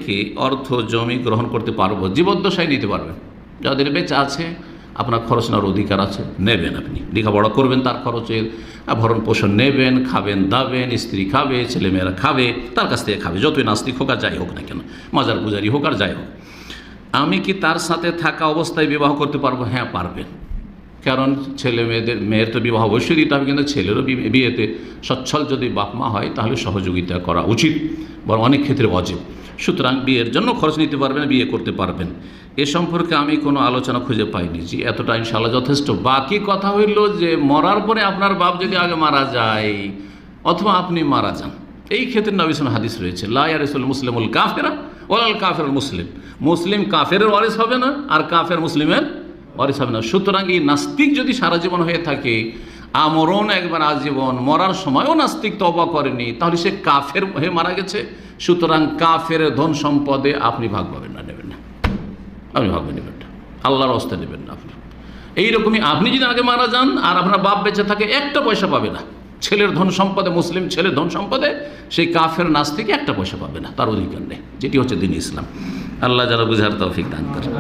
থেকে অর্থ জমি গ্রহণ করতে পারবো? জীবদ্দশায় নিতে পারবেন। যাদের বেঁচে আছে আপনার খরচ নেওয়ার অধিকার আছে, নেবেন। আপনি লেখাপড়া করবেন, তার খরচের ভরণ পোষণ নেবেন, খাবেন দাবেন, স্ত্রী খাবে, ছেলেমেয়েরা খাবে, তার কাছ থেকে খাবে, যতই নাস্তিক হোক আর যাই হোক না কেন, মাজার পূজারি হোক আর যাই হোক। আমি কি তার সাথে থাকা অবস্থায় বিবাহ করতে পারবো? হ্যাঁ, পারবেন। কারণ মেয়ের তো বিবাহ অবশ্যই দিতে হবে, কিন্তু ছেলেরও বিয়েতে সচ্ছল যদি বাপ মা হয় তাহলে সহযোগিতা করা উচিত, বরং অনেক ক্ষেত্রে অজীব। সুতরাং বিয়ের জন্য খরচ নিতে পারবেন, বিয়ে করতে পারবেন। এ সম্পর্কে আমি কোনো আলোচনা খুঁজে পাইনি। জি, এতটা ইনশাআল্লাহ যথেষ্ট। বাকি কথা হইল যে মরার পরে আপনার বাপ যদি আগে মারা যায় অথবা আপনি মারা যান, এই ক্ষেত্রে নবী সাল্লাল্লাহু আলাইহি হাদিস রয়েছে, লা ইয়ারিসুল মুসলিমুল কাফিরা ওয়ালাল কাফিরুল মুসলিম। মুসলিম কাফেরের ওয়ারিস হবে না, আর কাফের মুসলিমের ওয়ারিস হবে না। সুতরাং এই নাস্তিক যদি সারা জীবন হয়ে থাকে, আমরণ একবার আজীবন, মরার সময়ও নাস্তিক তওবা করেনি, তাহলে সে কাফের হয়ে মারা গেছে। সুতরাং কাফের ধন সম্পদে আপনি ভাগ পাবেন না, নেবেন না, আপনি ভাগ নেবেন না, আল্লাহর রাস্তা নেবেন না আপনি। এইরকমই আপনি যদি আগে মারা যান আর আপনার বাপ বেঁচে থাকে, একটা পয়সা পাবে না। ছেলের ধন সম্পদে, মুসলিম ছেলের ধন সম্পদে সেই কাফের নাস্তিক একটা পয়সা পাবে না, তার অধিকার নেই, যেটি হচ্ছে দ্বীন ইসলাম। আল্লাহ যারা বুঝার তৌফিক দান করেন।